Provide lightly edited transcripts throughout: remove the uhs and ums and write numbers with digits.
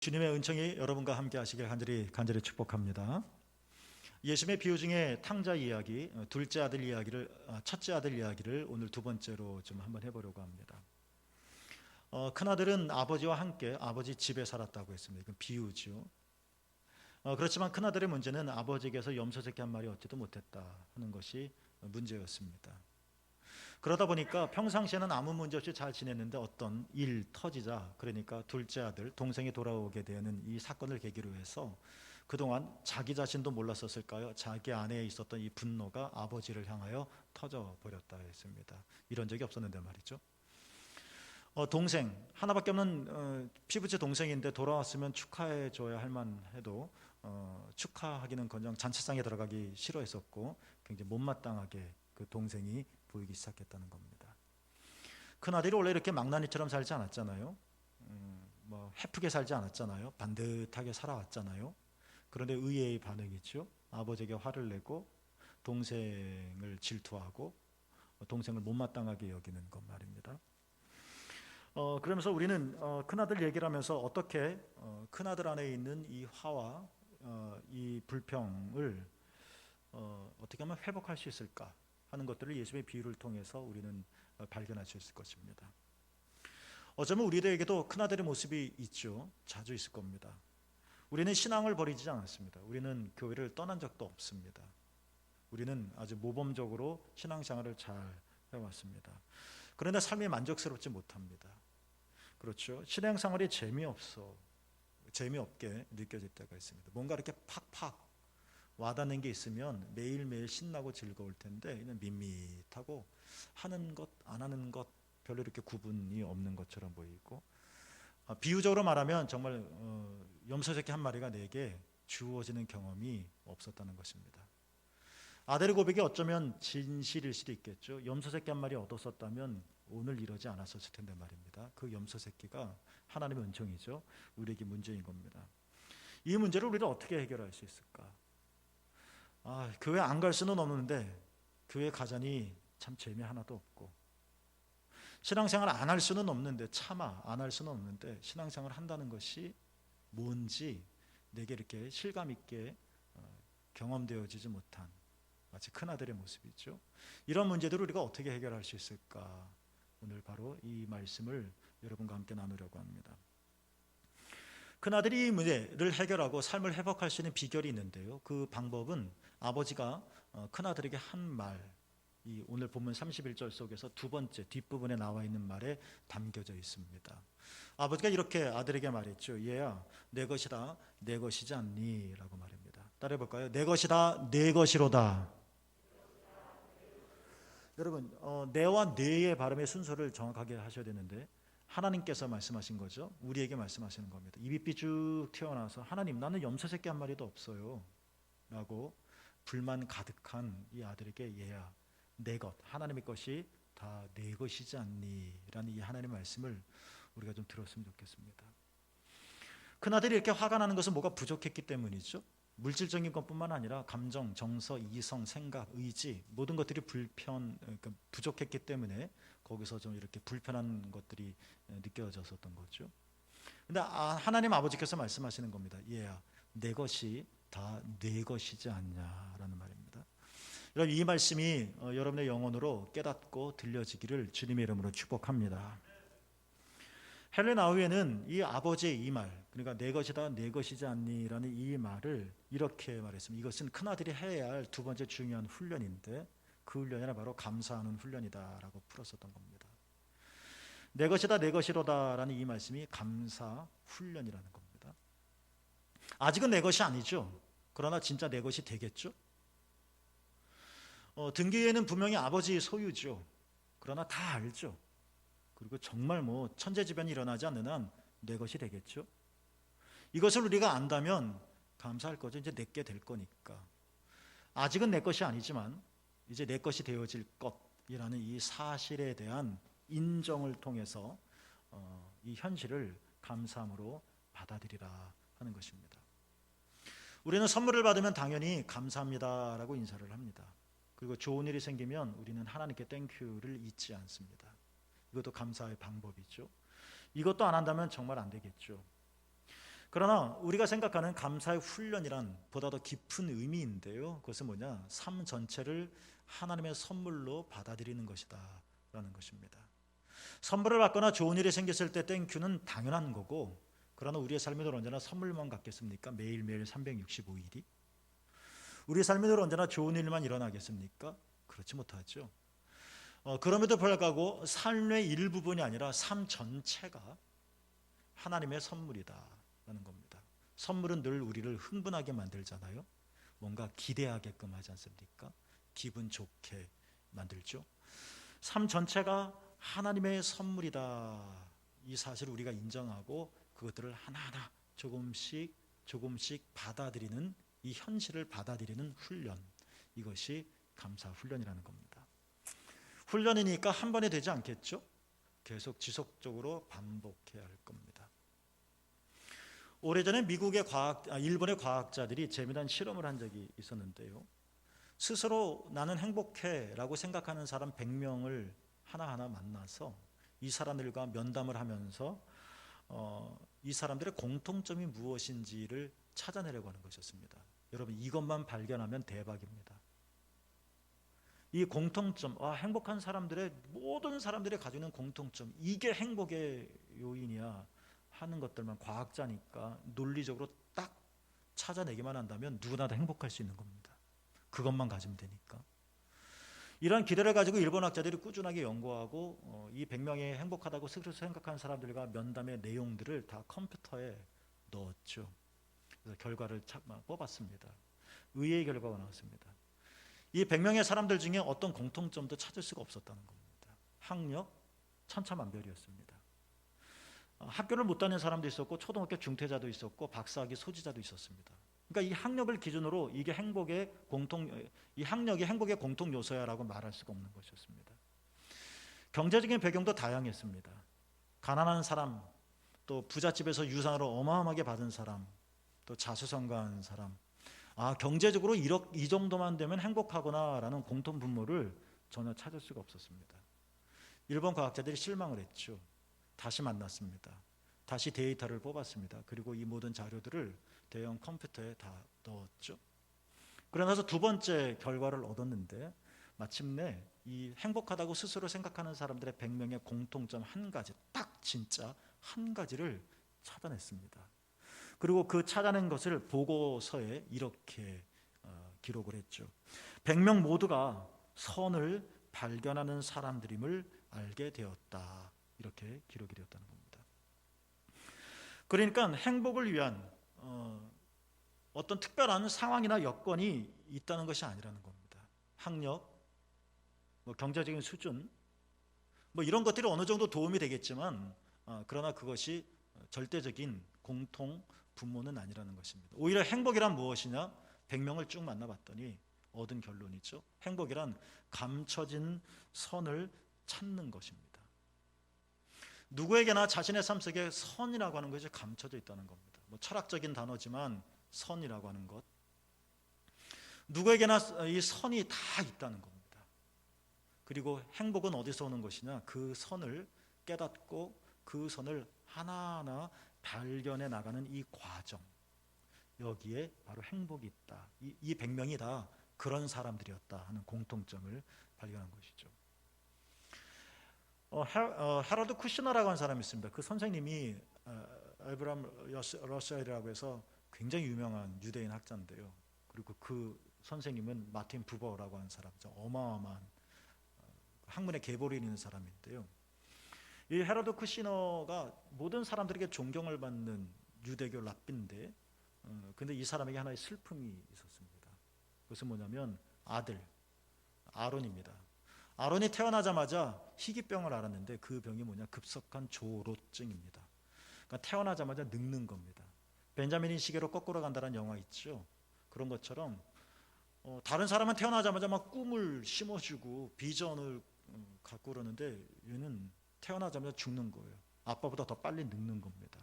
주님의 은총이 여러분과 함께 하시길 간절히 축복합니다. 예수님의 비유 중에 탕자 이야기, 첫째 아들 이야기를 오늘 두 번째로 좀 한번 해보려고 합니다. 큰아들은 아버지와 함께 아버지 집에 살았다고 했습니다. 이건 비유죠. 그렇지만 큰아들의 문제는 아버지에게서 염소 새끼 한 마리 얻지도 못했다 하는 것이 문제였습니다. 그러다 보니까 평상시에는 아무 문제 없이 잘 지냈는데 어떤 일 터지자, 그러니까 둘째 아들 동생이 돌아오게 되는 이 사건을 계기로 해서 그동안 자기 자신도 몰랐었을까요? 자기 안에 있었던 이 분노가 아버지를 향하여 터져버렸다 했습니다. 이런 적이 없었는데 말이죠. 동생 하나밖에 없는 피부째 동생인데 돌아왔으면 축하해 줘야 할 만해도 축하하기는커녕 잔치상에 들어가기 싫어했었고 굉장히 못마땅하게 그 동생이 보이기 시작했다는 겁니다. 큰아들이 원래 이렇게 망나니처럼 살지 않았잖아요. 해프게 살지 않았잖아요. 반듯하게 살아왔잖아요. 그런데 의외의 반응이죠. 아버지에게 화를 내고 동생을 질투하고 동생을 못마땅하게 여기는 것 말입니다. 그러면서 우리는 큰아들 얘기를 하면서 어떻게 큰아들 안에 있는 이 화와 이 불평을 어떻게 하면 회복할 수 있을까 하는 것들을 예수의 비유를 통해서 우리는 발견할 수 있을 것입니다. 어쩌면 우리들에게도 큰아들의 모습이 있죠. 자주 있을 겁니다. 우리는 신앙을 버리지 않았습니다. 우리는 교회를 떠난 적도 없습니다. 우리는 아주 모범적으로 신앙생활을 잘 해왔습니다. 그런데 삶이 만족스럽지 못합니다. 그렇죠. 신앙생활이 재미없게 느껴질 때가 있습니다. 뭔가 이렇게 팍팍 와닿는 게 있으면 매일매일 신나고 즐거울 텐데 그냥 밋밋하고 하는 것 안 하는 것 별로 이렇게 구분이 없는 것처럼 보이고, 비유적으로 말하면 정말 염소 새끼 한 마리가 내게 주어지는 경험이 없었다는 것입니다. 아델의 고백이 어쩌면 진실일 수도 있겠죠. 염소 새끼 한 마리 얻었었다면 오늘 이러지 않았었을 텐데 말입니다. 그 염소 새끼가 하나님의 은총이죠. 우리에게 문제인 겁니다. 이 문제를 우리가 어떻게 해결할 수 있을까? 교회 안 갈 수는 없는데 교회 가자니 참 재미 하나도 없고, 신앙생활 안 할 수는 없는데 안 할 수는 없는데 신앙생활 한다는 것이 뭔지 내게 이렇게 실감 있게 경험되어지지 못한 마치 큰아들의 모습이죠. 이런 문제들을 우리가 어떻게 해결할 수 있을까? 오늘 바로 이 말씀을 여러분과 함께 나누려고 합니다. 큰아들이 이 문제를 해결하고 삶을 회복할 수 있는 비결이 있는데요. 그 방법은 아버지가 큰아들에게 한 말, 이 오늘 본문 31절 속에서 두 번째 뒷부분에 나와 있는 말에 담겨져 있습니다. 아버지가 이렇게 아들에게 말했죠. 얘야, 내 것이다, 내 것이지 않니? 라고 말합니다. 따라해 볼까요? 내 것이다, 내 것이로다. 여러분, 내와 뇌의 발음의 순서를 정확하게 하셔야 되는데 하나님께서 말씀하신 거죠. 우리에게 말씀하시는 겁니다. 입이 삐쭉 튀어나와서 하나님, 나는 염소 새끼 한 마리도 없어요 라고 불만 가득한 이 아들에게 얘야, 내 것, 하나님의 것이 다 내 것이지 않니? 라는 이 하나님의 말씀을 우리가 좀 들었으면 좋겠습니다. 큰아들이 이렇게 화가 나는 것은 뭐가 부족했기 때문이죠. 물질적인 것뿐만 아니라 감정, 정서, 이성, 생각, 의지 모든 것들이 부족했기 때문에 거기서 좀 이렇게 불편한 것들이 느껴졌었던 거죠. 근데 하나님 아버지께서 말씀하시는 겁니다. 얘야, 내 것이 다 내 것이지 않냐라는 말입니다. 여러분, 이 말씀이 여러분의 영혼으로 깨닫고 들려지기를 주님의 이름으로 축복합니다. 헬렌 아우에는 이 아버지의 이 말, 그러니까 내 것이다 내 것이지 않니라는 이 말을 이렇게 말했습니다. 이것은 큰아들이 해야 할 두 번째 중요한 훈련인데 그 훈련이 바로 감사하는 훈련이다라고 풀었었던 겁니다. 내 것이다 내 것이로다라는 이 말씀이 감사 훈련이라는 겁니다. 아직은 내 것이 아니죠. 그러나 진짜 내 것이 되겠죠. 등기에는 분명히 아버지의 소유죠. 그러나 다 알죠. 그리고 정말 천재지변이 일어나지 않는 한 내 것이 되겠죠. 이것을 우리가 안다면 감사할 거죠. 이제 내게 될 거니까. 아직은 내 것이 아니지만 이제 내 것이 되어질 것이라는 이 사실에 대한 인정을 통해서 이 현실을 감사함으로 받아들이라 하는 것입니다. 우리는 선물을 받으면 당연히 감사합니다라고 인사를 합니다. 그리고 좋은 일이 생기면 우리는 하나님께 땡큐를 잊지 않습니다. 이것도 감사의 방법이죠. 이것도 안 한다면 정말 안 되겠죠. 그러나 우리가 생각하는 감사의 훈련이란 보다 더 깊은 의미인데요. 그것은 뭐냐? 삶 전체를 하나님의 선물로 받아들이는 것이다 라는 것입니다. 선물을 받거나 좋은 일이 생겼을 때 땡큐는 당연한 거고, 그러나 우리의 삶에도 언제나 선물만 갖겠습니까? 매일매일 365일이? 우리의 삶에도 언제나 좋은 일만 일어나겠습니까? 그렇지 못하죠. 그럼에도 불구하고 삶의 일부분이 아니라 삶 전체가 하나님의 선물이다라는 겁니다. 선물은 늘 우리를 흥분하게 만들잖아요. 뭔가 기대하게끔 하지 않습니까? 기분 좋게 만들죠. 삶 전체가 하나님의 선물이다. 이 사실을 우리가 인정하고 그것들을 하나하나 조금씩 받아들이는, 이 현실을 받아들이는 훈련, 이것이 감사 훈련이라는 겁니다. 훈련이니까 한 번에 되지 않겠죠? 계속 지속적으로 반복해야 할 겁니다. 오래전에 일본의 과학자들이 재미난 실험을 한 적이 있었는데요. 스스로 나는 행복해라고 생각하는 사람 100명을 하나하나 만나서 이 사람들과 면담을 하면서 이 사람들의 공통점이 무엇인지를 찾아내려고 하는 것이었습니다. 여러분, 이것만 발견하면 대박입니다. 이 공통점, 행복한 사람들의, 모든 사람들이 가지고 있는 공통점, 이게 행복의 요인이야 하는 것들만 과학자니까 논리적으로 딱 찾아내기만 한다면 누구나 다 행복할 수 있는 겁니다. 그것만 가지면 되니까. 이런 기대를 가지고 일본 학자들이 꾸준하게 연구하고 이 100명의 행복하다고 스스로 생각하는 사람들과 면담의 내용들을 다 컴퓨터에 넣었죠. 그래서 결과를 뽑았습니다. 의외의 결과가 나왔습니다. 이 100명의 사람들 중에 어떤 공통점도 찾을 수가 없었다는 겁니다. 학력 천차만별이었습니다. 학교를 못 다니는 사람도 있었고 초등학교 중퇴자도 있었고 박사학위 소지자도 있었습니다. 그러니까 이 학력을 기준으로 이 학력이 행복의 공통 요소야라고 말할 수가 없는 것이었습니다. 경제적인 배경도 다양했습니다. 가난한 사람, 또 부잣집에서 유산을 어마어마하게 받은 사람, 또 자수성가한 사람, 경제적으로 이 정도만 되면 행복하구나라는 공통 분모를 전혀 찾을 수가 없었습니다. 일본 과학자들이 실망을 했죠. 다시 만났습니다. 다시 데이터를 뽑았습니다. 그리고 이 모든 자료들을 대형 컴퓨터에 다 넣었죠. 그러면서 두 번째 결과를 얻었는데, 마침내 이 행복하다고 스스로 생각하는 사람들의 100명의 공통점 한 가지, 딱 진짜 한 가지를 찾아냈습니다. 그리고 그 찾아낸 것을 보고서에 이렇게 기록을 했죠. 100명 모두가 선을 발견하는 사람들임을 알게 되었다. 이렇게 기록이 되었다는 겁니다. 그러니까 행복을 위한 어떤 특별한 상황이나 여건이 있다는 것이 아니라는 겁니다. 학력, 경제적인 수준, 이런 것들이 어느 정도 도움이 되겠지만 그러나 그것이 절대적인 공통 분모는 아니라는 것입니다. 오히려 행복이란 무엇이냐? 100명을 쭉 만나봤더니 얻은 결론이죠. 행복이란 감춰진 선을 찾는 것입니다. 누구에게나 자신의 삶 속에 선이라고 하는 것이 감춰져 있다는 겁니다. 철학적인 단어지만 선이라고 하는 것, 누구에게나 이 선이 다 있다는 겁니다. 그리고 행복은 어디서 오는 것이냐? 그 선을 깨닫고 그 선을 하나하나 발견해 나가는 이 과정, 여기에 바로 행복이 있다. 이 100명이 다 그런 사람들이었다 하는 공통점을 발견한 것이죠. 헤럴드 쿠시너라고 하는 사람이 있습니다. 그 선생님이 에브람 러셀이라고 해서 굉장히 유명한 유대인 학자인데요. 그리고 그 선생님은 마틴 부버라고 하는 사람이죠. 어마어마한 학문의 계보를 이루는 사람인데요. 이 헤럴드 쿠시너가 모든 사람들에게 존경을 받는 유대교 랍비인데, 근데 이 사람에게 하나의 슬픔이 있었습니다. 그것은 뭐냐면 아들 아론입니다. 아론이 태어나자마자 희귀병을 앓았는데 그 병이 뭐냐? 급속한 조로증입니다. 그러니까 태어나자마자 늙는 겁니다. 벤자민이 시계로 거꾸로 간다는 영화 있죠. 그런 것처럼 다른 사람은 태어나자마자 막 꿈을 심어주고 비전을 갖고 그러는데 얘는 태어나자마자 죽는 거예요. 아빠보다 더 빨리 늙는 겁니다.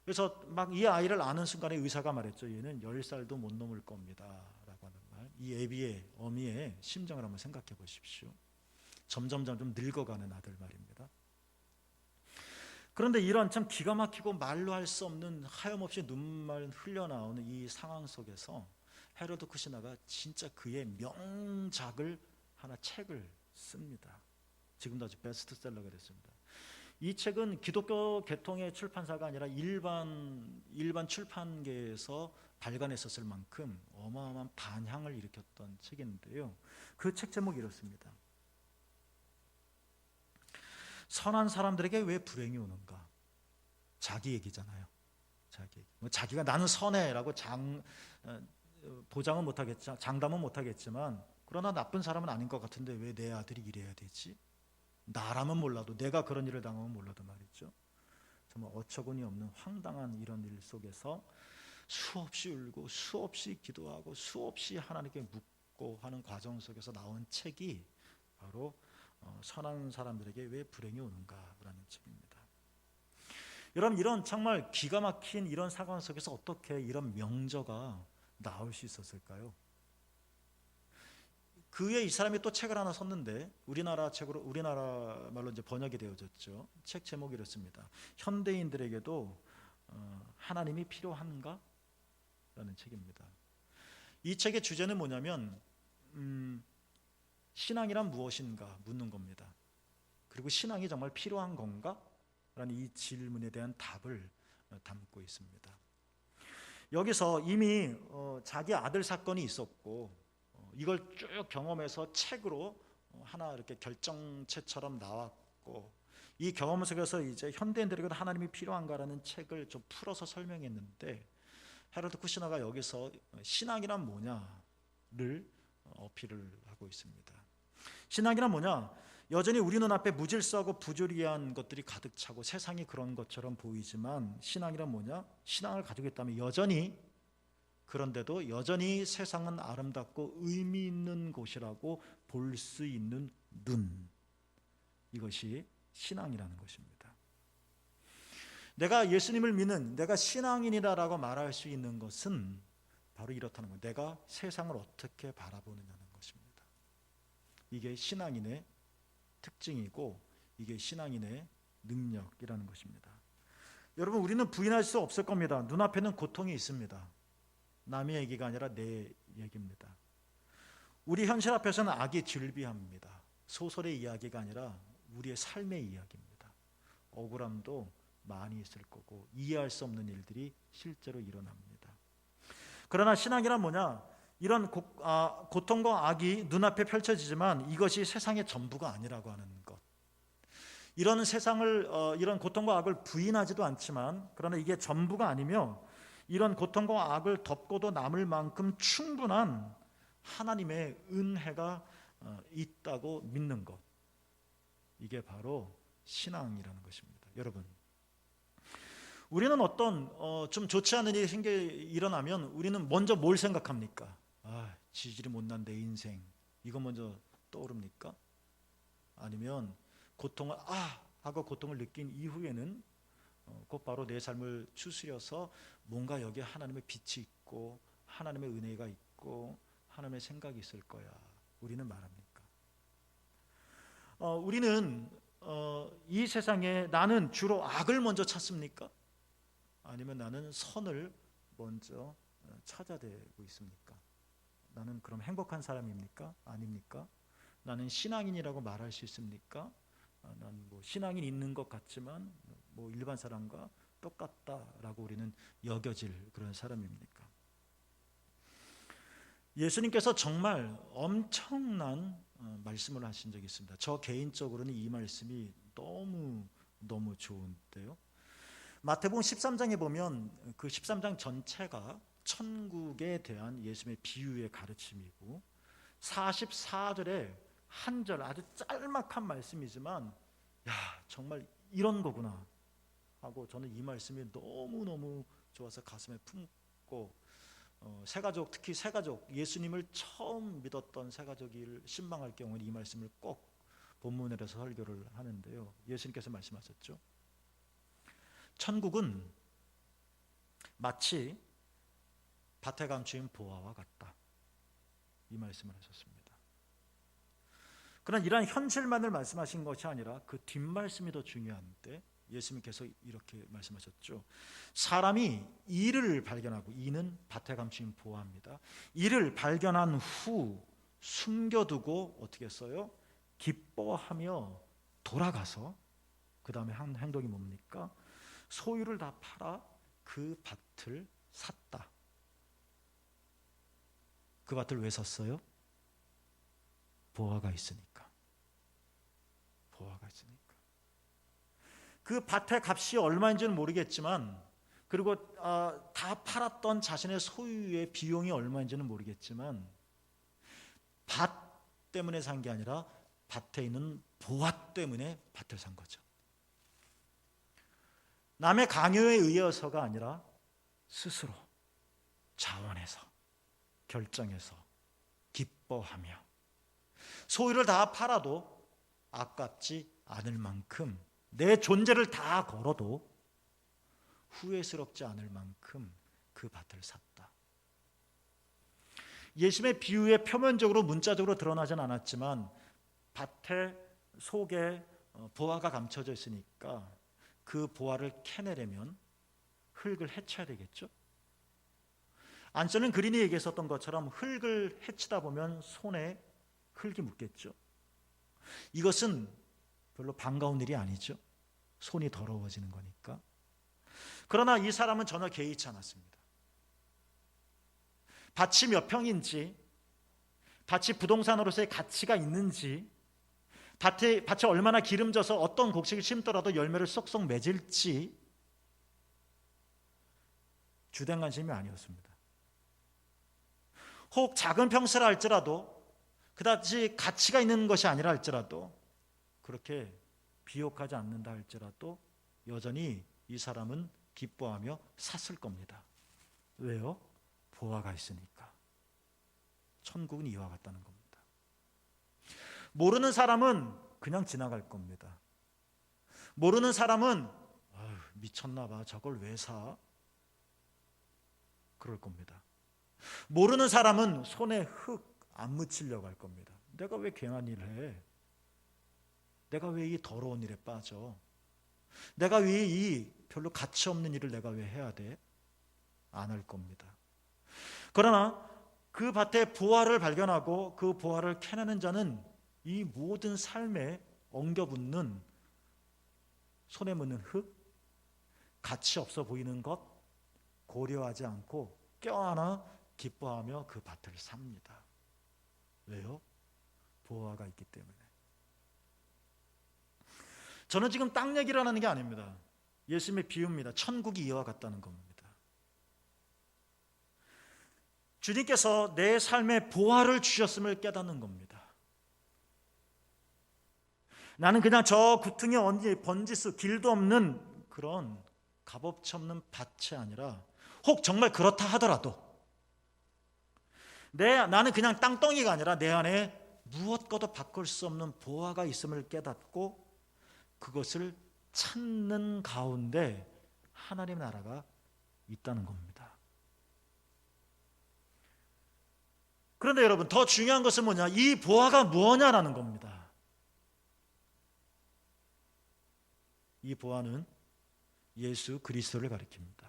그래서 막 이 아이를 아는 순간에 의사가 말했죠. 얘는 10살도 못 넘을 겁니다 라고 하는 말. 이 애비의 어미의 심정을 한번 생각해 보십시오. 점점 늙어가는 아들 말입니다. 그런데 이런 참 기가 막히고 말로 할 수 없는 하염없이 눈물 흘려나오는 이 상황 속에서 헤로드 쿠시나가 진짜 그의 명작을 하나 책을 씁니다. 지금도 아주 베스트셀러가 됐습니다. 이 책은 기독교 계통의 출판사가 아니라 일반 출판계에서 발간했었을 만큼 어마어마한 반향을 일으켰던 책인데요. 그 책 제목이 이렇습니다. 선한 사람들에게 왜 불행이 오는가? 자기 얘기잖아요. 자기 얘기. 자기가 나는 선해라고 보장은 못하겠죠. 장담은 못하겠지만 그러나 나쁜 사람은 아닌 것 같은데 왜 내 아들이 이래야 되지? 나라면 몰라도, 내가 그런 일을 당하면 몰라도 말이죠. 정말 어처구니 없는 황당한 이런 일 속에서 수없이 울고 수없이 기도하고 수없이 하나님께 묻고 하는 과정 속에서 나온 책이 바로 선한 사람들에게 왜 불행이 오는가라는 책입니다. 여러분, 이런 정말 기가 막힌 이런 상황 속에서 어떻게 이런 명저가 나올 수 있었을까요? 그 후에 이 사람이 또 책을 하나 썼는데 우리나라 말로 이제 번역이 되어졌죠. 책 제목이 이렇습니다. 현대인들에게도 하나님이 필요한가? 라는 책입니다. 이 책의 주제는 뭐냐면 신앙이란 무엇인가 묻는 겁니다. 그리고 신앙이 정말 필요한 건가? 라는 이 질문에 대한 답을 담고 있습니다. 여기서 이미 자기 아들 사건이 있었고 이걸 쭉 경험해서 책으로 하나 이렇게 결정체처럼 나왔고 이 경험 속에서 이제 현대인들에게도 하나님이 필요한가라는 책을 좀 풀어서 설명했는데 헤로드 쿠시나가 여기서 신앙이란 뭐냐를 어필을 하고 있습니다. 신앙이란 뭐냐? 여전히 우리 눈앞에 무질서하고 부조리한 것들이 가득 차고 세상이 그런 것처럼 보이지만 신앙이란 뭐냐? 신앙을 가지고 있다면 그런데도 여전히 세상은 아름답고 의미 있는 곳이라고 볼 수 있는 눈, 이것이 신앙이라는 것입니다. 내가 예수님을 믿는, 내가 신앙인이다라고 말할 수 있는 것은 바로 이렇다는 거예요. 내가 세상을 어떻게 바라보느냐는 것입니다. 이게 신앙인의 특징이고 이게 신앙인의 능력이라는 것입니다. 여러분, 우리는 부인할 수 없을 겁니다. 눈앞에는 고통이 있습니다. 남의 얘기가 아니라 내 얘기입니다. 우리 현실 앞에서는 악이 즐비합니다. 소설의 이야기가 아니라 우리의 삶의 이야기입니다. 억울함도 많이 있을 거고 이해할 수 없는 일들이 실제로 일어납니다. 그러나 신앙이란 뭐냐? 이런 고통과 악이 눈앞에 펼쳐지지만 이것이 세상의 전부가 아니라고 하는 것. 이런 세상을 이런 고통과 악을 부인하지도 않지만 그러나 이게 전부가 아니며 이런 고통과 악을 덮고도 남을 만큼 충분한 하나님의 은혜가 있다고 믿는 것. 이게 바로 신앙이라는 것입니다. 여러분, 우리는 어떤 좀 좋지 않은 일이 일어나면 우리는 먼저 뭘 생각합니까? 지질이 못난 내 인생, 이거 먼저 떠오릅니까? 아니면 고통을 하고 고통을 느낀 이후에는 곧바로 내 삶을 추스려서 뭔가 여기에 하나님의 빛이 있고 하나님의 은혜가 있고 하나님의 생각이 있을 거야, 우리는 말합니까? 우리는 이 세상에 나는 주로 악을 먼저 찾습니까? 아니면 나는 선을 먼저 찾아대고 있습니까? 나는 그럼 행복한 사람입니까? 아닙니까? 나는 신앙인이라고 말할 수 있습니까? 난 뭐 신앙인 있는 것 같지만 뭐 일반 사람과 똑같다라고 우리는 여겨질 그런 사람입니까? 예수님께서 정말 엄청난 말씀을 하신 적이 있습니다. 저 개인적으로는 이 말씀이 너무 좋은데요. 마태복음 13장에 보면 그 13장 전체가 천국에 대한 예수님의 비유의 가르침이고 44절에 한 절 아주 짤막한 말씀이지만 정말 이런 거구나 하고 저는 이 말씀이 너무너무 좋아서 가슴에 품고 특히 세 가족, 예수님을 처음 믿었던 세 가족이 신방할 경우는 이 말씀을 꼭 본문에서 설교를 하는데요. 예수님께서 말씀하셨죠. 천국은 마치 밭에 감추인 보화와 같다, 이 말씀을 하셨습니다. 그러나 이러한 현실만을 말씀하신 것이 아니라 그 뒷말씀이 더 중요한데 예수님께서 이렇게 말씀하셨죠. 사람이 이를 발견하고, 이는 밭에 감추인 보화입니다. 이를 발견한 후 숨겨두고 어떻게 했어요? 기뻐하며 돌아가서, 그 다음에 한 행동이 뭡니까? 소유를 다 팔아 그 밭을 샀다. 그 밭을 왜 샀어요? 보화가 있으니까. 보화가 있으니까. 그 밭의 값이 얼마인지는 모르겠지만, 그리고 다 팔았던 자신의 소유의 비용이 얼마인지는 모르겠지만, 밭 때문에 산 게 아니라 밭에 있는 보화 때문에 밭을 산 거죠. 남의 강요에 의해서가 아니라 스스로 자원해서, 결정해서, 기뻐하며, 소유를 다 팔아도 아깝지 않을 만큼, 내 존재를 다 걸어도 후회스럽지 않을 만큼 그 밭을 샀다. 예수님의 비유에 표면적으로 문자적으로 드러나진 않았지만, 밭의 속에 보화가 감춰져 있으니까 그 보화를 캐내려면 흙을 헤쳐야 되겠죠. 안서는 그린이 얘기했었던 것처럼 흙을 헤치다 보면 손에 흙이 묻겠죠. 이것은 별로 반가운 일이 아니죠. 손이 더러워지는 거니까. 그러나 이 사람은 전혀 개의치 않았습니다. 밭이 몇 평인지, 밭이 부동산으로서의 가치가 있는지, 밭이 얼마나 기름져서 어떤 곡식을 심더라도 열매를 쏙쏙 맺을지 주된 관심이 아니었습니다. 혹 작은 평수라 할지라도, 그다지 가치가 있는 것이 아니라 할지라도, 그렇게 비옥하지 않는다 할지라도 여전히 이 사람은 기뻐하며 샀을 겁니다. 왜요? 보화가 있으니까. 천국은 이와 같다는 겁니다. 모르는 사람은 그냥 지나갈 겁니다. 모르는 사람은 미쳤나 봐, 저걸 왜 사? 그럴 겁니다. 모르는 사람은 손에 흙 안 묻히려고 할 겁니다. 내가 왜 괜한 일을 해? 내가 왜 이 더러운 일에 빠져? 내가 왜 이 별로 가치 없는 일을 내가 왜 해야 돼? 안 할 겁니다. 그러나 그 밭에 보화를 발견하고 그 보화를 캐내는 자는 이 모든 삶에 엉겨붙는, 손에 묻는 흙, 가치 없어 보이는 것 고려하지 않고 껴안아 기뻐하며 그 밭을 삽니다. 왜요? 보화가 있기 때문에. 저는 지금 땅 얘기를 하는 게 아닙니다. 예수님의 비유입니다. 천국이 이와 같다는 겁니다. 주님께서 내 삶에 보화를 주셨음을 깨닫는 겁니다. 나는 그냥 저 구퉁이 언니 번지수 길도 없는 그런 값어치 없는 밭이 아니라, 혹 정말 그렇다 하더라도 나는 그냥 땅덩이가 아니라 내 안에 무엇과도 바꿀 수 없는 보화가 있음을 깨닫고 그것을 찾는 가운데 하나님의 나라가 있다는 겁니다. 그런데 여러분, 더 중요한 것은 뭐냐? 이 보화가 뭐냐라는 겁니다. 이 보화는 예수 그리스도를 가리킵니다.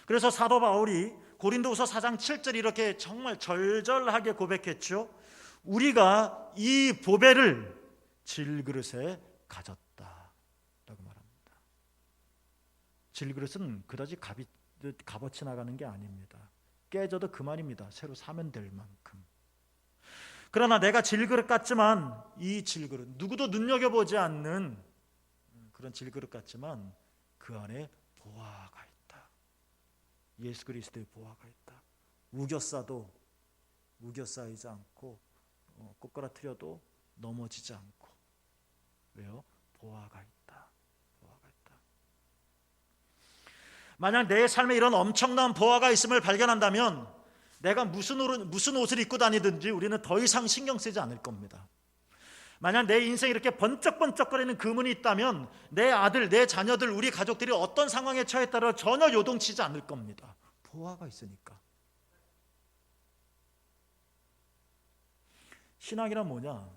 그래서 사도 바울이 고린도후서 4장 7절 이렇게 정말 절절하게 고백했죠. 우리가 이 보배를 질그릇에 가졌다라고 말합니다. 질그릇은 그다지 값어치 나가는 게 아닙니다. 깨져도 그만입니다. 새로 사면 될 만큼. 그러나 내가 질그릇 같지만, 이 질그릇, 누구도 눈여겨보지 않는 그런 질그릇 같지만 그 안에 보화가 있다. 예수 그리스도의 보화가 있다. 우겨싸이지 않고, 꼬꾸라뜨려도 넘어지지 않고. 왜요? 보화가 있다. 보화가 있다. 만약 내 삶에 이런 엄청난 보화가 있음을 발견한다면 내가 무슨 옷을 입고 다니든지 우리는 더 이상 신경 쓰지 않을 겁니다. 만약 내 인생에 이렇게 번쩍번쩍거리는 금은이 있다면 내 아들, 내 자녀들, 우리 가족들이 어떤 상황에 처해 따라 전혀 요동치지 않을 겁니다. 보화가 있으니까. 신앙이란 뭐냐?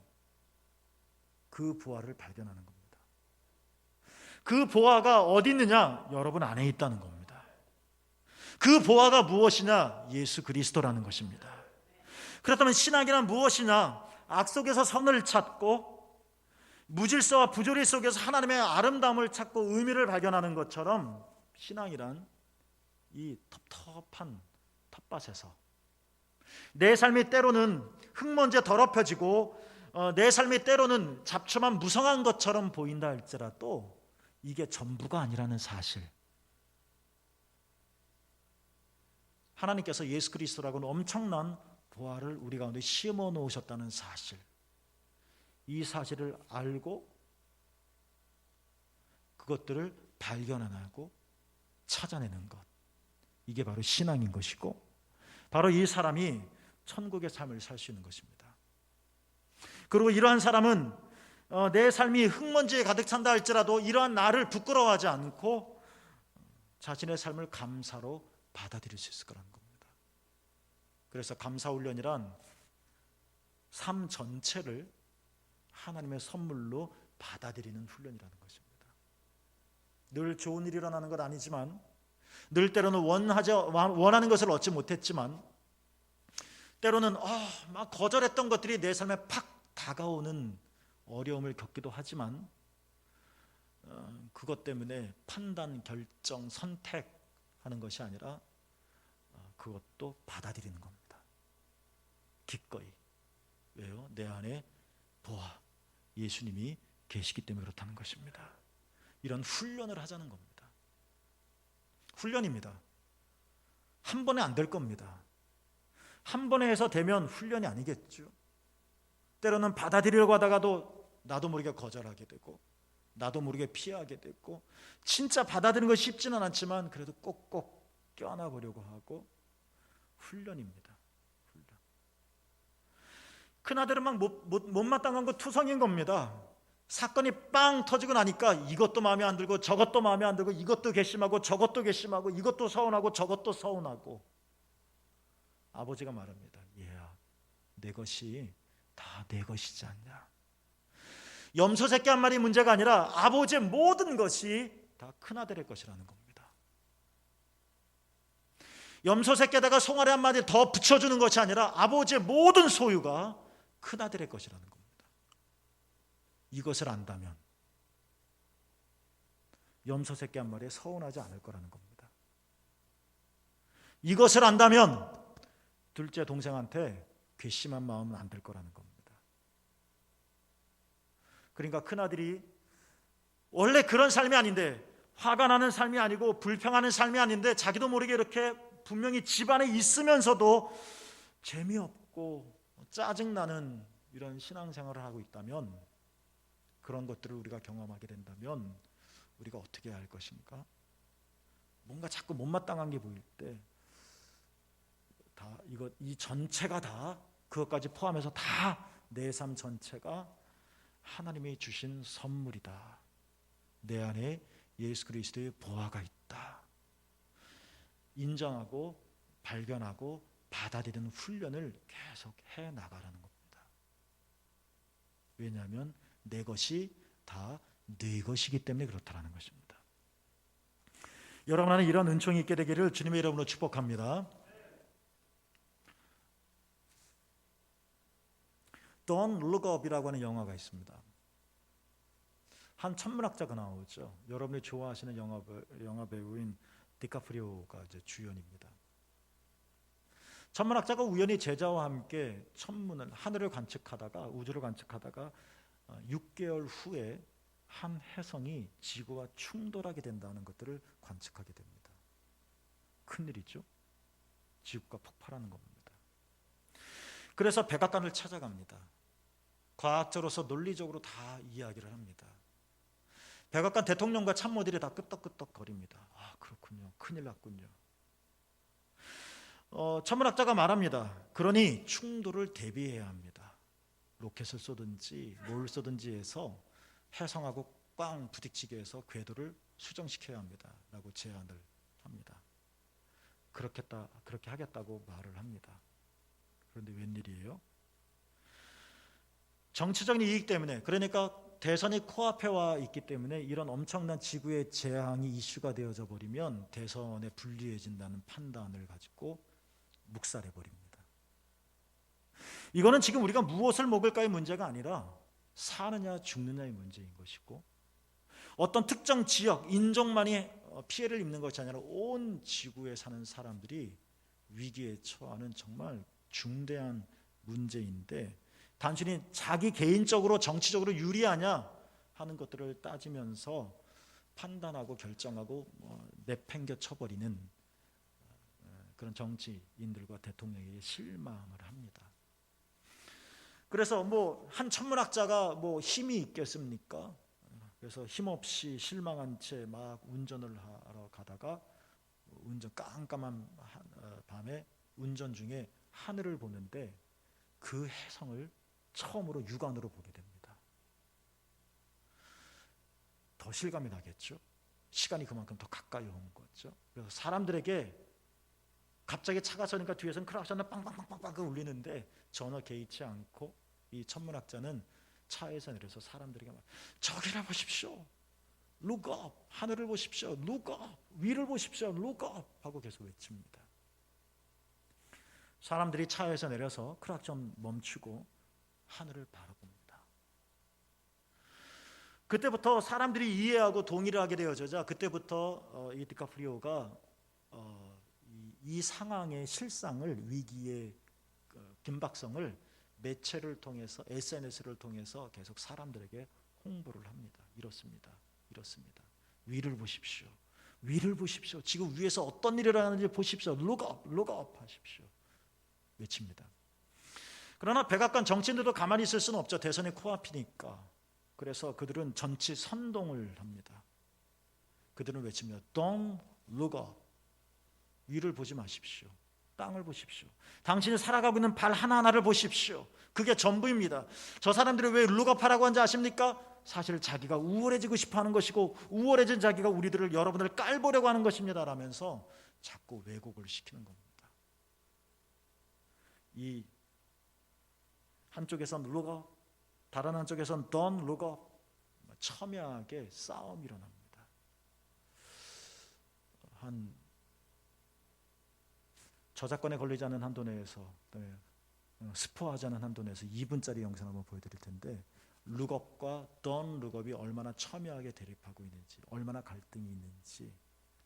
그 보화를 발견하는 겁니다. 그 보화가 어디 있느냐? 여러분 안에 있다는 겁니다. 그 보화가 무엇이냐? 예수 그리스도라는 것입니다. 그렇다면 신앙이란 무엇이냐? 악 속에서 선을 찾고 무질서와 부조리 속에서 하나님의 아름다움을 찾고 의미를 발견하는 것처럼, 신앙이란 이 텁텁한 텃밭에서 내 삶이 때로는 흙먼지에 더럽혀지고 내 삶이 때로는 잡초만 무성한 것처럼 보인다 할지라도 이게 전부가 아니라는 사실, 하나님께서 예수 그리스도라고는 엄청난 보화를 우리 가운데 심어 놓으셨다는 사실, 이 사실을 알고 그것들을 발견하고 찾아내는 것, 이게 바로 신앙인 것이고, 바로 이 사람이 천국의 삶을 살 수 있는 것입니다. 그리고 이러한 사람은 내 삶이 흙먼지에 가득 찬다 할지라도 이러한 나를 부끄러워하지 않고 자신의 삶을 감사로 받아들일 수 있을 거라는 겁니다. 그래서 감사훈련이란 삶 전체를 하나님의 선물로 받아들이는 훈련이라는 것입니다. 늘 좋은 일이 일어나는 건 아니지만, 늘 때로는 원하는 것을 얻지 못했지만, 때로는 막 거절했던 것들이 내 삶에 팍 다가오는 어려움을 겪기도 하지만, 그것 때문에 판단, 결정, 선택하는 것이 아니라 그것도 받아들이는 겁니다. 기꺼이. 왜요? 내 안에 보아 예수님이 계시기 때문에 그렇다는 것입니다. 이런 훈련을 하자는 겁니다. 훈련입니다. 한 번에 안 될 겁니다. 한 번에 해서 되면 훈련이 아니겠죠. 때로는 받아들이려고 하다가도 나도 모르게 거절하게 되고, 나도 모르게 피하게 되고, 진짜 받아들이는 것이 쉽지는 않지만 그래도 꼭꼭 껴안아 보려고 하고, 훈련입니다. 훈련. 큰아들은 막 못마땅한 거 투성인 겁니다. 사건이 빵 터지고 나니까 이것도 마음에 안 들고 저것도 마음에 안 들고, 이것도 괘씸하고 저것도 괘씸하고, 이것도 서운하고 저것도 서운하고, 아버지가 말합니다. 얘야, 내 것이 다 내 것이지 않냐. 염소 새끼 한 마리 문제가 아니라 아버지의 모든 것이 다 큰아들의 것이라는 겁니다. 염소 새끼에다가 송아리 한 마리 더 붙여주는 것이 아니라 아버지의 모든 소유가 큰아들의 것이라는 겁니다. 이것을 안다면 염소 새끼 한 마리에 서운하지 않을 거라는 겁니다. 이것을 안다면 둘째 동생한테 괘씸한 마음은 안 들 거라는 겁니다. 그러니까 큰아들이 원래 그런 삶이 아닌데, 화가 나는 삶이 아니고 불평하는 삶이 아닌데, 자기도 모르게 이렇게 분명히 집안에 있으면서도 재미없고 짜증나는 이런 신앙생활을 하고 있다면, 그런 것들을 우리가 경험하게 된다면 우리가 어떻게 해야 할 것인가? 뭔가 자꾸 못마땅한 게 보일 때 이 전체가 다, 그것까지 포함해서 다 내 삶 전체가 하나님이 주신 선물이다. 내 안에 예수 그리스도의 보화가 있다. 인정하고 발견하고 받아들이는 훈련을 계속 해 나가라는 겁니다. 왜냐하면 내 것이 다 네 것이기 때문에 그렇다는 것입니다. 여러분 안에 이런 은총이 있게 되기를 주님의 이름으로 축복합니다. Don't Look Up이라고 하는 영화가 있습니다. 한 천문학자가 나오죠. 여러분이 좋아하시는 영화 배우인 디카프리오가 이제 주연입니다. 천문학자가 우연히 제자와 함께 하늘을 관측하다가, 우주를 관측하다가 6개월 후에 한 혜성이 지구와 충돌하게 된다는 것들을 관측하게 됩니다. 큰일이죠. 지구가 폭발하는 겁니다. 그래서 백악관을 찾아갑니다. 과학자로서 논리적으로 다 이야기를 합니다. 백악관 대통령과 참모들이 다 끄떡끄떡 거립니다. 그렇군요. 큰일 났군요. 천문학자가 말합니다. 그러니 충돌을 대비해야 합니다. 로켓을 쏘든지 뭘 쏘든지 해서 혜성하고 꽝 부딪히게 해서 궤도를 수정시켜야 합니다. 라고 제안을 합니다. 그렇게 하겠다고 말을 합니다. 그런데 웬일이에요? 정치적인 이익 때문에, 그러니까 대선이 코앞에 와 있기 때문에 이런 엄청난 지구의 재앙이 이슈가 되어져 버리면 대선에 불리해진다는 판단을 가지고 묵살해 버립니다. 이거는 지금 우리가 무엇을 먹을까의 문제가 아니라 사느냐 죽느냐의 문제인 것이고, 어떤 특정 지역, 인종만이 피해를 입는 것이 아니라 온 지구에 사는 사람들이 위기에 처하는 정말 중대한 문제인데, 단순히 자기 개인적으로 정치적으로 유리하냐 하는 것들을 따지면서 판단하고 결정하고 내팽겨 쳐버리는 그런 정치인들과 대통령에게 실망을 합니다. 그래서 한 천문학자가 힘이 있겠습니까? 그래서 힘없이 실망한 채 막 운전을 하러 가다가 깜깜한 밤에 운전 중에 하늘을 보는데 그 혜성을 처음으로 육안으로 보게 됩니다. 더 실감이 나겠죠? 시간이 그만큼 더 가까이 온 거죠. 그래서 사람들에게 갑자기 차가 서니까 뒤에서는 크락션을 빵빵빵빵 울리는데 전혀 개의치 않고 이 천문학자는 차에서 내려서 사람들에게 저기를 보십시오, Look up, 하늘을 보십시오, Look up, 위를 보십시오, Look up 하고 계속 외칩니다. 사람들이 차에서 내려서 크락션 멈추고 하늘을 바라봅니다. 그때부터 사람들이 이해하고 동의를 하게 되어져자 그때부터 이 디카프리오가 이 상황의 실상을, 위기의 긴박성을 매체를 통해서, SNS를 통해서 계속 사람들에게 홍보를 합니다. 이렇습니다. 위를 보십시오. 위를 보십시오. 지금 위에서 어떤 일을 하는지 보십시오. Look up, look up 하십시오. 외칩니다. 그러나 백악관 정치인들도 가만히 있을 수는 없죠. 대선이 코앞이니까. 그래서 그들은 전치 선동을 합니다. 그들은 외칩니다. Don't look up. 위를 보지 마십시오. 땅을 보십시오. 당신이 살아가고 있는 발 하나하나를 보십시오. 그게 전부입니다. 저 사람들이 왜 look up 하라고 하는지 아십니까? 사실 자기가 우월해지고 싶어하는 것이고, 우월해진 자기가 여러분들을 깔보려고 하는 것입니다 라면서 자꾸 왜곡을 시키는 겁니다. 이 한쪽에선 look up, 다른 한쪽에선 don't look up, 첨예하게 싸움이 일어납니다. 한 저작권에 걸리지 않은 한도 내에서, 스포하지 않은 한도 내에서 2분짜리 영상 한번 보여드릴 텐데, look up과 don't look up이 얼마나 첨예하게 대립하고 있는지, 얼마나 갈등이 있는지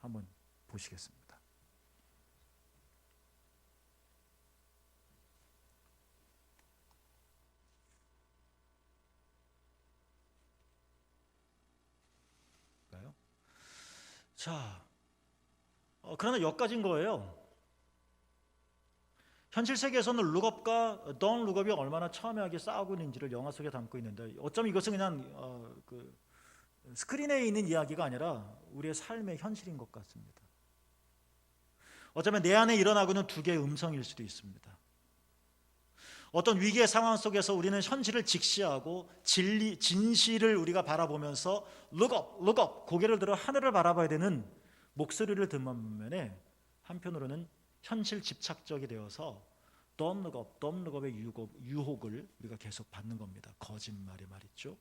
한번 보시겠습니다. 자, 그러나 여기까지인 거예요. 현실 세계에서는 룩업과 don't 룩업이 얼마나 첨예하게 싸우고 있는지를 영화 속에 담고 있는데, 어쩌면 이것은 그냥 스크린에 있는 이야기가 아니라 우리의 삶의 현실인 것 같습니다. 어쩌면 내 안에 일어나고 있는 두 개의 음성일 수도 있습니다. 어떤 위기의 상황 속에서 우리는 현실을 직시하고 진실을 우리가 바라보면서 look up, look up, 고개를 들어 하늘을 바라봐야 되는 목소리를 듣는 반면에, 한편으로는 현실 집착적이 되어서 don't look up, don't look up의 유혹을 우리가 계속 받는 겁니다. 거짓말이 말이죠.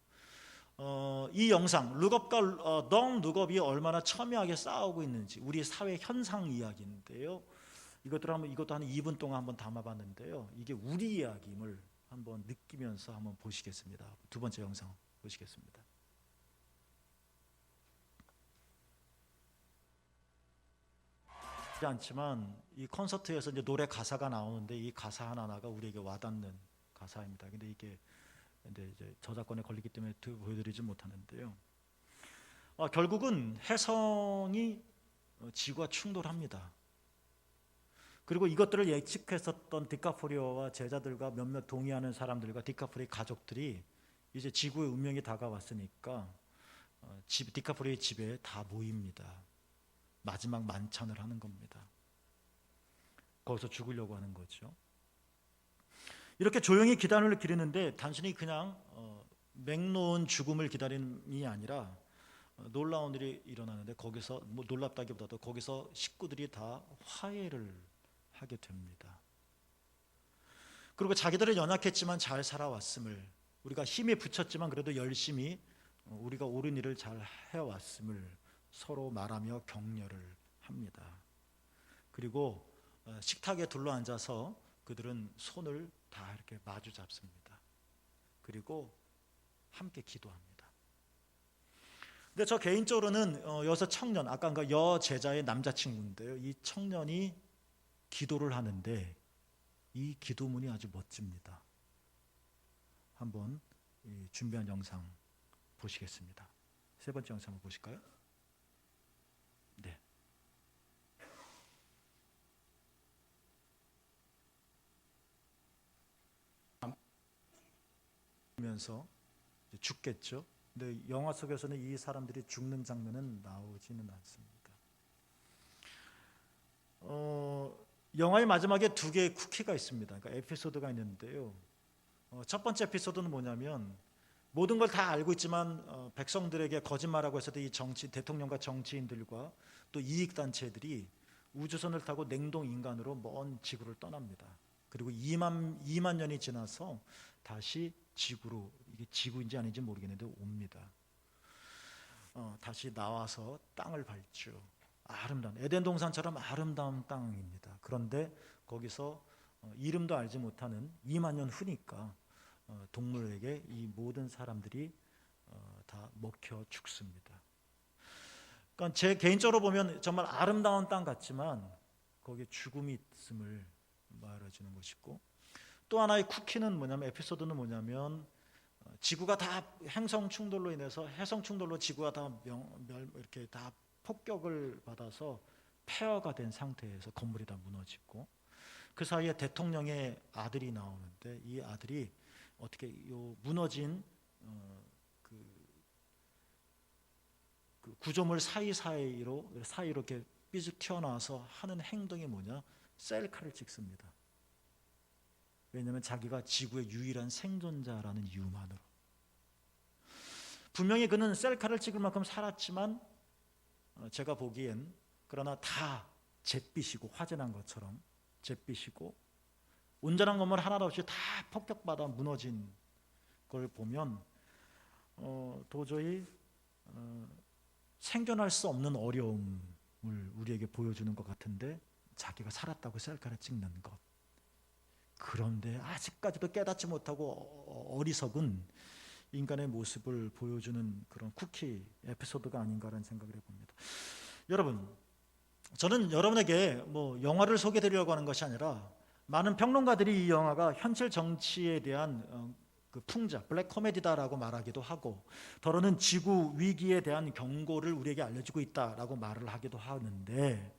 이 영상 look up과 don't look up이 얼마나 첨예하게 싸우고 있는지, 우리 사회 현상 이야기인데요. 이것도 한 2분 동안 한번 담아봤는데요. 이게 우리 이야기임을 한번 느끼면서 한번 보시겠습니다. 두 번째 영상 보시겠습니다. 않지만 이 콘서트에서 이제 노래 가사가 나오는데, 이 가사 하나하나가 우리에게 와닿는 가사입니다. 근데 이게 이제 저작권에 걸리기 때문에 보여드리지 못하는데요. 결국은 혜성이 지구와 충돌합니다. 그리고 이것들을 예측했었던 디카프리오와 제자들과 몇몇 동의하는 사람들과 디카프리오의 가족들이 이제 지구의 운명이 다가왔으니까 디카프리오의 집에 다 모입니다. 마지막 만찬을 하는 겁니다. 거기서 죽으려고 하는 거죠. 이렇게 조용히 기단을 기르는데 단순히 그냥 맹놓은 죽음을 기다림이 아니라 놀라운 일이 일어나는데, 거기서 놀랍다기보다도 거기서 식구들이 다 화해를 하게 됩니다. 그리고 자기들은 연약했지만 잘 살아왔음을, 우리가 힘에 부쳤지만 그래도 열심히 우리가 옳은 일을 잘 해왔음을 서로 말하며 격려를 합니다. 그리고 식탁에 둘러앉아서 그들은 손을 다 이렇게 마주 잡습니다. 그리고 함께 기도합니다. 근데 저 개인적으로는 여기서 청년, 아까 그 여제자의 남자친구인데요, 이 청년이 기도를 하는데 이 기도문이 아주 멋집니다. 한번 준비한 영상 보시겠습니다. 세 번째 영상 한번 보실까요? 네. 면서 죽겠죠. 근데 영화 속에서는 이 사람들이 죽는 장면은 나오지는 않습니다. 영화의 마지막에 두 개의 쿠키가 있습니다. 그러니까 에피소드가 있는데요. 첫 번째 에피소드는 뭐냐면 모든 걸 다 알고 있지만 백성들에게 거짓말하고 했었던 이 대통령과 정치인들과 또 이익단체들이 우주선을 타고 냉동 인간으로 먼 지구를 떠납니다. 그리고 2만 년이 지나서 다시 지구로, 이게 지구인지 아닌지 모르겠는데 옵니다. 다시 나와서 땅을 밟죠. 아름다운 에덴 동산처럼 아름다운 땅입니다. 그런데 거기서 이름도 알지 못하는 2만 년 후니까 동물에게 이 모든 사람들이 다 먹혀 죽습니다. 그러니까 제 개인적으로 보면 정말 아름다운 땅 같지만 거기에 죽음이 있음을 말해주는 것이고, 또 하나의 쿠키는 뭐냐면, 에피소드는 뭐냐면, 지구가 다 행성 충돌로 인해서, 해성 충돌로 지구가 다 이렇게 다 폭격을 받아서 폐허가 된 상태에서 건물이 다 무너지고, 그 사이에 대통령의 아들이 나오는데 이 아들이 어떻게 요 무너진 그 구조물 사이로 이렇게 삐죽 튀어나와서 하는 행동이 뭐냐? 셀카를 찍습니다. 왜냐하면 자기가 지구의 유일한 생존자라는 이유만으로. 분명히 그는 셀카를 찍을 만큼 살았지만 제가 보기엔, 그러나 다 잿빛이고 화재난 것처럼 잿빛이고 온전한 건물 하나도 없이 다 폭격받아 무너진 걸 보면 도저히 생존할 수 없는 어려움을 우리에게 보여주는 것 같은데, 자기가 살았다고 셀카를 찍는 것. 그런데 아직까지도 깨닫지 못하고 어리석은 인간의 모습을 보여주는 그런 쿠키 에피소드가 아닌가라는 생각을 해봅니다. 여러분, 저는 여러분에게 뭐 영화를 소개해드리려고 하는 것이 아니라, 많은 평론가들이 이 영화가 현실 정치에 대한 그 풍자, 블랙 코미디다라고 말하기도 하고, 더러는 지구 위기에 대한 경고를 우리에게 알려주고 있다라고 말을 하기도 하는데,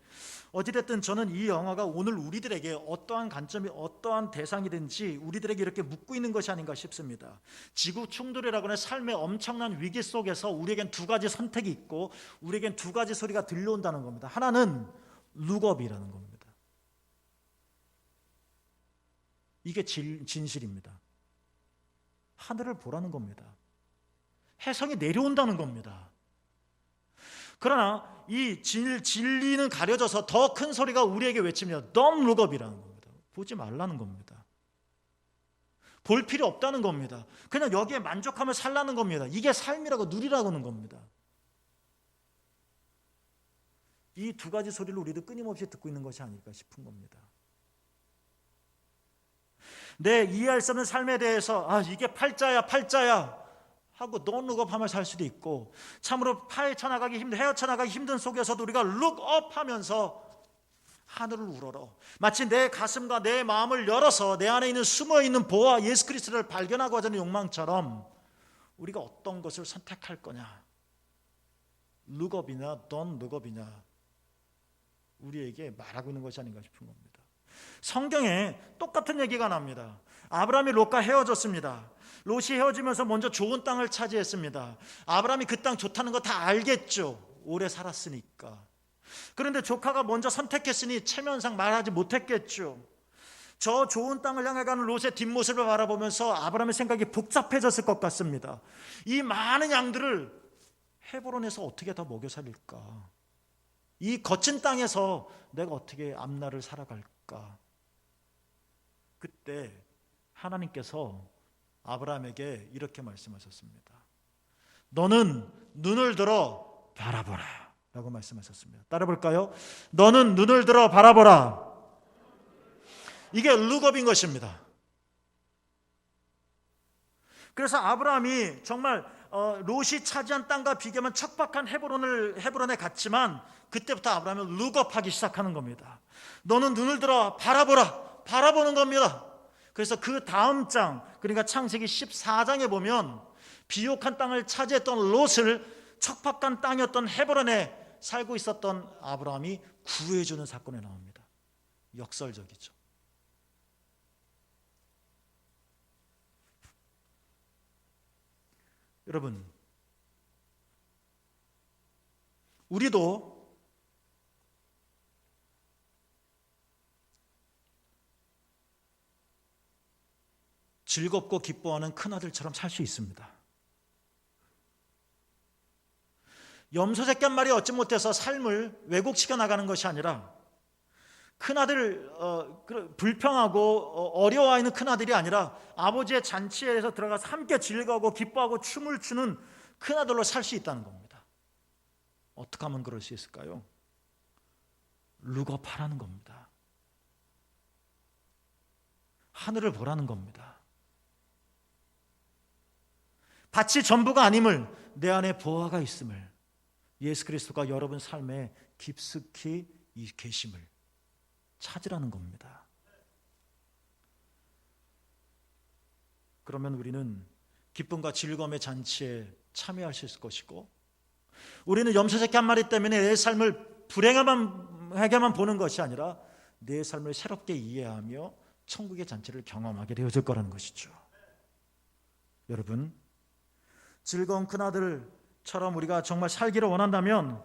어찌됐든 저는 이 영화가 오늘 우리들에게 어떠한 관점이, 어떠한 대상이든지 우리들에게 이렇게 묻고 있는 것이 아닌가 싶습니다. 지구 충돌이라고 하는 삶의 엄청난 위기 속에서 우리에겐 두 가지 선택이 있고, 우리에겐 두 가지 소리가 들려온다는 겁니다. 하나는 룩업이라는 겁니다. 이게 진실입니다. 하늘을 보라는 겁니다. 해성이 내려온다는 겁니다. 그러나 이 진리는 가려져서 더 큰 소리가 우리에게 외칩니다. Don't look up이라는 겁니다. 보지 말라는 겁니다. 볼 필요 없다는 겁니다. 그냥 여기에 만족하며 살라는 겁니다. 이게 삶이라고, 누리라고 하는 겁니다. 이 두 가지 소리를 우리도 끊임없이 듣고 있는 것이 아닐까 싶은 겁니다. 내 이해할 수 없는 삶에 대해서 이게 팔자야 하고 don't look up 하며 살 수도 있고, 참으로 헤어쳐 나가기 힘든 속에서도 우리가 look up 하면서 하늘을 우러러, 마치 내 가슴과 내 마음을 열어서 내 안에 있는 숨어있는 보아 예수 그리스도를 발견하고 하자는 욕망처럼 우리가 어떤 것을 선택할 거냐, look up이냐 don't look up이냐, 우리에게 말하고 있는 것이 아닌가 싶은 겁니다. 성경에 똑같은 얘기가 납니다. 아브라함이 롯과 헤어졌습니다. 롯이 헤어지면서 먼저 좋은 땅을 차지했습니다. 아브라함이 그 땅 좋다는 거 다 알겠죠. 오래 살았으니까. 그런데 조카가 먼저 선택했으니 체면상 말하지 못했겠죠. 저 좋은 땅을 향해 가는 롯의 뒷모습을 바라보면서 아브라함의 생각이 복잡해졌을 것 같습니다. 이 많은 양들을 헤브론에서 어떻게 다 먹여 살릴까? 이 거친 땅에서 내가 어떻게 앞날을 살아갈까? 그때 하나님께서 아브라함에게 이렇게 말씀하셨습니다. 너는 눈을 들어 바라보라 라고 말씀하셨습니다. 따라 볼까요? 너는 눈을 들어 바라보라. 이게 룩업인 것입니다. 그래서 아브라함이 정말 롯이 차지한 땅과 비교하면 척박한 헤브론에 갔지만 그때부터 아브라함은 룩업하기 시작하는 겁니다. 너는 눈을 들어 바라보라. 바라보는 겁니다. 그래서 그 다음 장, 그러니까 창세기 14장에 보면 비옥한 땅을 차지했던 롯을 척박한 땅이었던 헤브론에 살고 있었던 아브라함이 구해주는 사건이 나옵니다. 역설적이죠. 여러분, 우리도 즐겁고 기뻐하는 큰아들처럼 살 수 있습니다. 염소 새끼 한 마리 얻지 못해서 삶을 왜곡시켜 나가는 것이 아니라 큰아들 불평하고 어려워하는 있는 큰아들이 아니라 아버지의 잔치에서 들어가서 함께 즐거워하고 기뻐하고 춤을 추는 큰아들로 살 수 있다는 겁니다. 어떻게 하면 그럴 수 있을까요? 룩업하라는 겁니다. 하늘을 보라는 겁니다. 밭이 전부가 아님을, 내 안에 보화가 있음을, 예수 그리스도가 여러분 삶에 깊숙이 계심을 찾으라는 겁니다. 그러면 우리는 기쁨과 즐거움의 잔치에 참여할 수 있을 것이고, 우리는 염소새끼 한 마리 때문에 내 삶을 불행하게만 보는 것이 아니라 내 삶을 새롭게 이해하며 천국의 잔치를 경험하게 되어질 거라는 것이죠. 여러분, 즐거운 큰아들처럼 우리가 정말 살기를 원한다면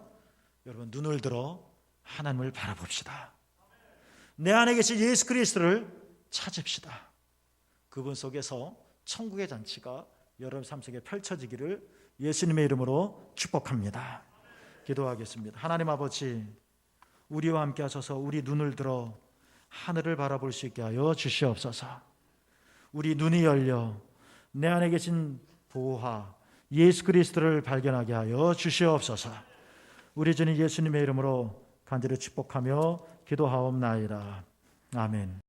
여러분 눈을 들어 하나님을 바라봅시다. 내 안에 계신 예수 그리스도를 찾읍시다. 그분 속에서 천국의 잔치가 여러분 삶 속에 펼쳐지기를 예수님의 이름으로 축복합니다. 기도하겠습니다. 하나님 아버지, 우리와 함께 하셔서 우리 눈을 들어 하늘을 바라볼 수 있게 하여 주시옵소서. 우리 눈이 열려 내 안에 계신 보화 예수 그리스도를 발견하게 하여 주시옵소서. 우리 주님 예수님의 이름으로 간절히 축복하며 기도하옵나이다. 아멘.